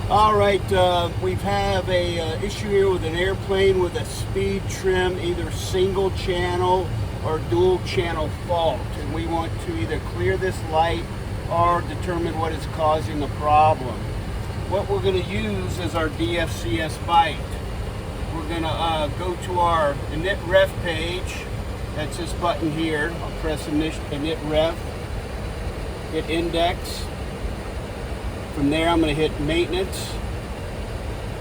All right, we have a issue here with an airplane with a Speedtrim, either single channel or dual channel fault, and we want to either clear this light or determine what is causing the problem. What we're going to use is our DFCS BITE. We're going to go to our init ref page. That's this button here. I'll press init ref, hit index. From there, I'm going to hit maintenance.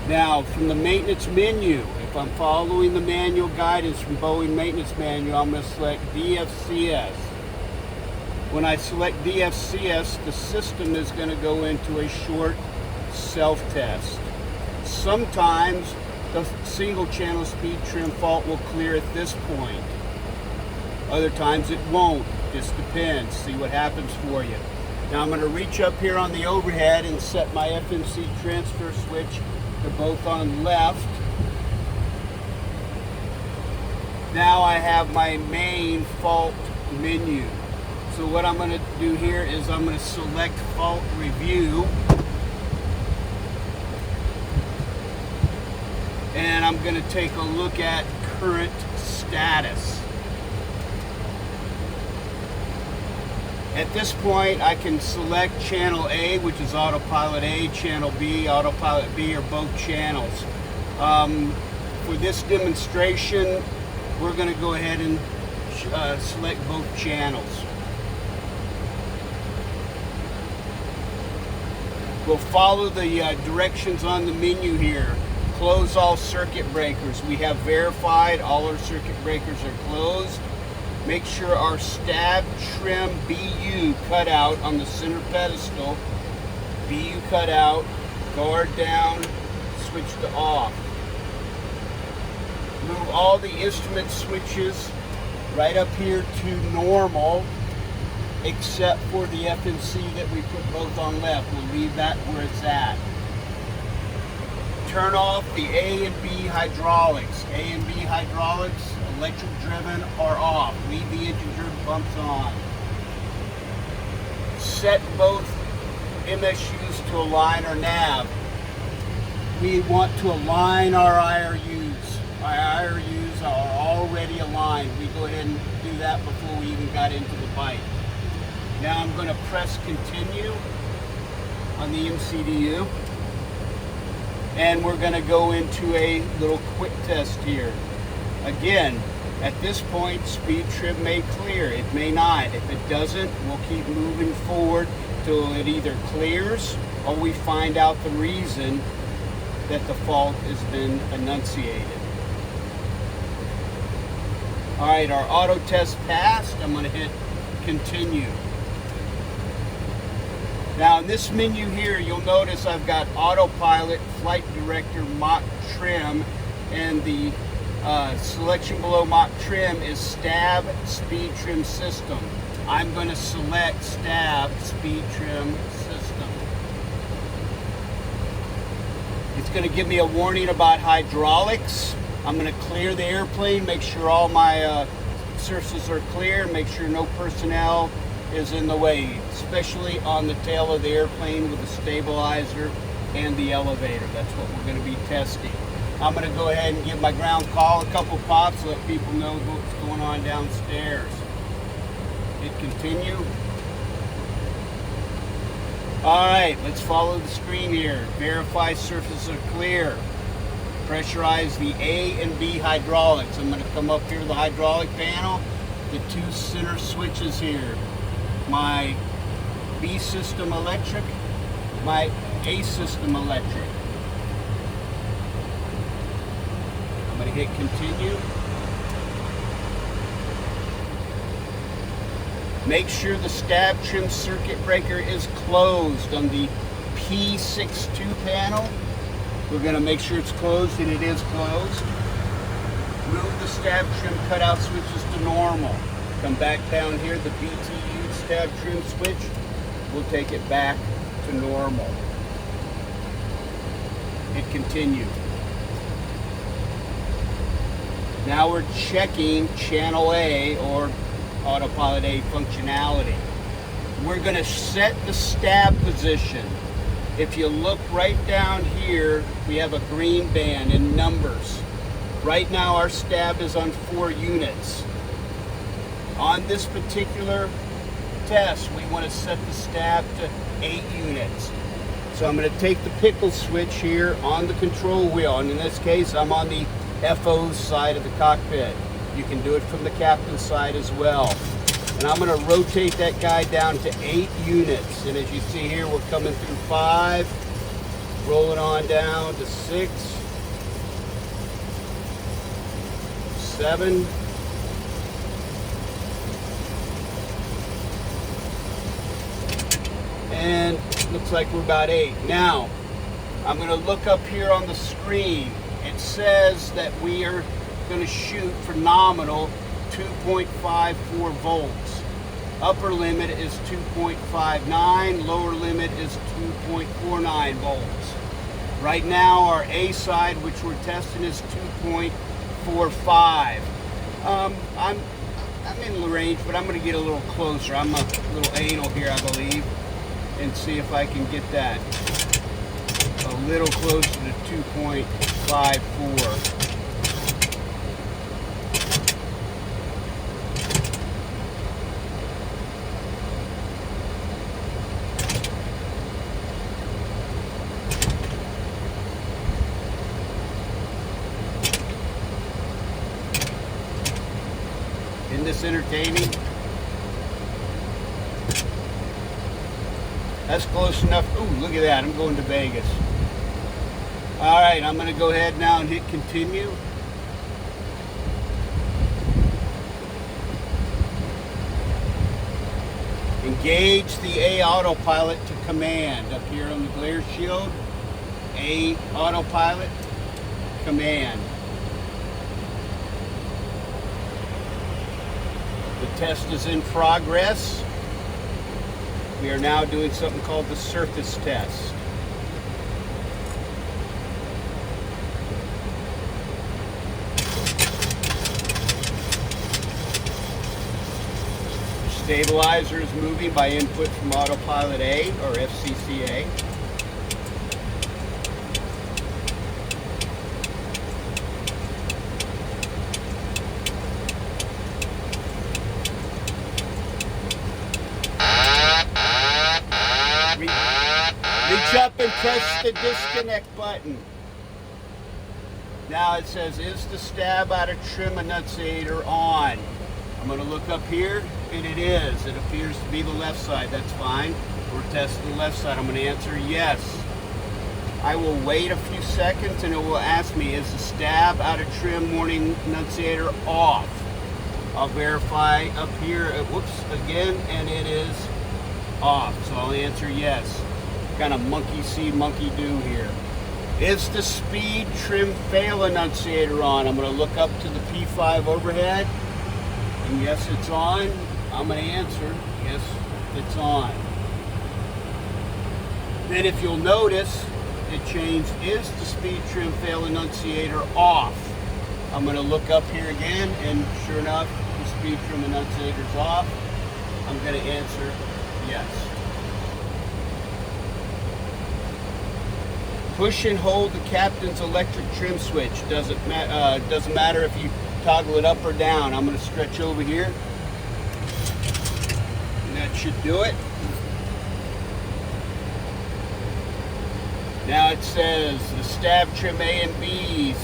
Now, from the maintenance menu, if I'm following the manual guidance from Boeing Maintenance Manual, I'm going to select DFCS. When I select DFCS, the system is going to go into a short self-test. Sometimes the single channel Speedtrim fault will clear at this point. Other times it won't. Just depends. See what happens for you. Now I'm going to reach up here on the overhead and set my FMC transfer switch to both on left. Now I have my main fault menu. So what I'm going to do here is I'm going to select fault review. And I'm going to take a look at current status. At this point, I can select channel A, which is autopilot A, channel B, autopilot B, or both channels. For this demonstration, we're going to go ahead and select both channels. We'll follow the directions on the menu here. Close all circuit breakers. We have verified all our circuit breakers are closed. Make sure our stab trim BU cutout on the center pedestal, BU cutout, guard down, switch to off. Move all the instrument switches right up here to normal, except for the FMC that we put both on left. We'll leave that where it's at. Turn off the A and B hydraulics. A and B hydraulics, electric driven, are off. Leave the integer bumps on. Set both MSUs to align our nav. We want to align our IRUs. Our IRUs are already aligned. We go ahead and do that before we even got into the BITE. Now I'm going to press continue on the MCDU. And we're going to go into a little quick test here. Again, at this point, Speedtrim may clear. It may not. If it doesn't, we'll keep moving forward till it either clears or we find out the reason that the fault has been enunciated. All right, our auto test passed. I'm going to hit continue. Now in this menu here, you'll notice I've got autopilot, flight director, mock trim, and the selection below mock trim is stab Speedtrim system. I'm going to select stab Speedtrim system. It's going to give me a warning about hydraulics. I'm going to clear the airplane, make sure all my surfaces are clear, make sure no personnel is in the way, especially on the tail of the airplane with the stabilizer and the elevator. That's what we're going to be testing. I'm going to go ahead and give my ground call a couple pops, let people know what's going on downstairs. Hit continue. Alright, let's follow the screen here. Verify surfaces are clear. Pressurize the A and B hydraulics. I'm going to come up here to the hydraulic panel, the two center switches here. My B system electric, my A system electric. I'm going to hit continue. Make sure the stab trim circuit breaker is closed on the P62 panel. We're going to make sure it's closed, and it is closed. Move the stab trim cutout switches to normal. Come back down here, the BTU stab trim switch, we'll take it back to normal. Hit continue. Now we're checking channel A or autopilot A functionality. We're going to set the stab position If you look right down here, we have a green band in numbers. Right now our stab is on 4 units. On this particular test, we want to set the stab to 8 units. So I'm going to take the pickle switch here on the control wheel, and in this case I'm on the FO side of the cockpit. You can do it from the captain's side as well. And I'm going to rotate that guy down to 8 units. And as you see here, we're coming through 5, rolling on down to 6, 7, and looks like we're about 8. Now, I'm going to look up here on the screen. It says that we are going to shoot for nominal 2.54 volts. Upper limit is 2.59, lower limit is 2.49 volts. Right now our A side, which we're testing, is 2.45. I'm in the range, but I'm going to get a little closer. I'm a little anal here, I believe, and see if I can get that a little closer to 2.54. Isn't this entertaining? That's close enough. Ooh, look at that. I'm going to Vegas. All right, I'm going to go ahead now and hit continue. Engage the A autopilot to command up here on the glare shield. A autopilot command. The test is in progress. We are now doing something called the surface test. Stabilizer is moving by input from autopilot A or FCCA. Reach up and press the disconnect button. Now it says, is the stab out of trim enunciator on? I'm going to look up here, and it is. It appears to be the left side. That's fine. We're testing the left side. I'm going to answer yes. I will wait a few seconds, and it will ask me, is the stab out of trim warning enunciator off? I'll verify up here, whoops, again, and it is off. So I'll answer yes. Kind of monkey see, monkey do here. Is the Speedtrim fail enunciator on? I'm going to look up to the P5 overhead. And yes, it's on. I'm going to answer, yes, it's on. Then if you'll notice, it changed, is the Speedtrim fail enunciator off? I'm going to look up here again, and sure enough, the Speedtrim enunciator's off. I'm going to answer yes. Push and hold the captain's electric trim switch. Doesn't matter if you toggle it up or down. I'm going to stretch over here, and that should do it. Now it says the stab trim A and B's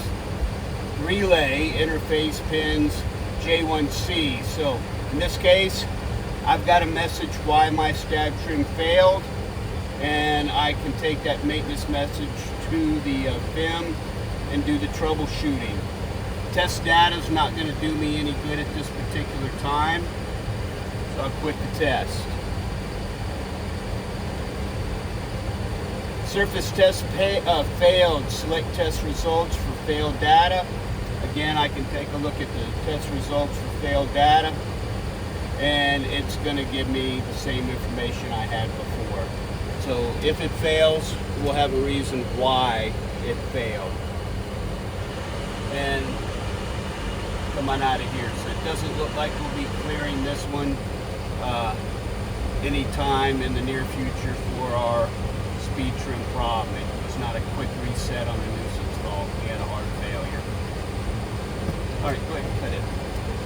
relay interface pins J1C. So in this case, I've got a message why my stab trim failed, and I can take that maintenance message to the FIM and do the troubleshooting. Test data is not going to do me any good at this particular time, so I'll quit the test. Surface test failed. Select test results for failed data. Again, I can take a look at the test results for failed data, and it's going to give me the same information I had before. So if it fails, we'll have a reason why it failed. And come on out of here. So it doesn't look like we'll be clearing this one anytime in the near future for our speed trim problem. It was not a quick reset on the noose install. We had a hard failure. All right, go ahead, cut it.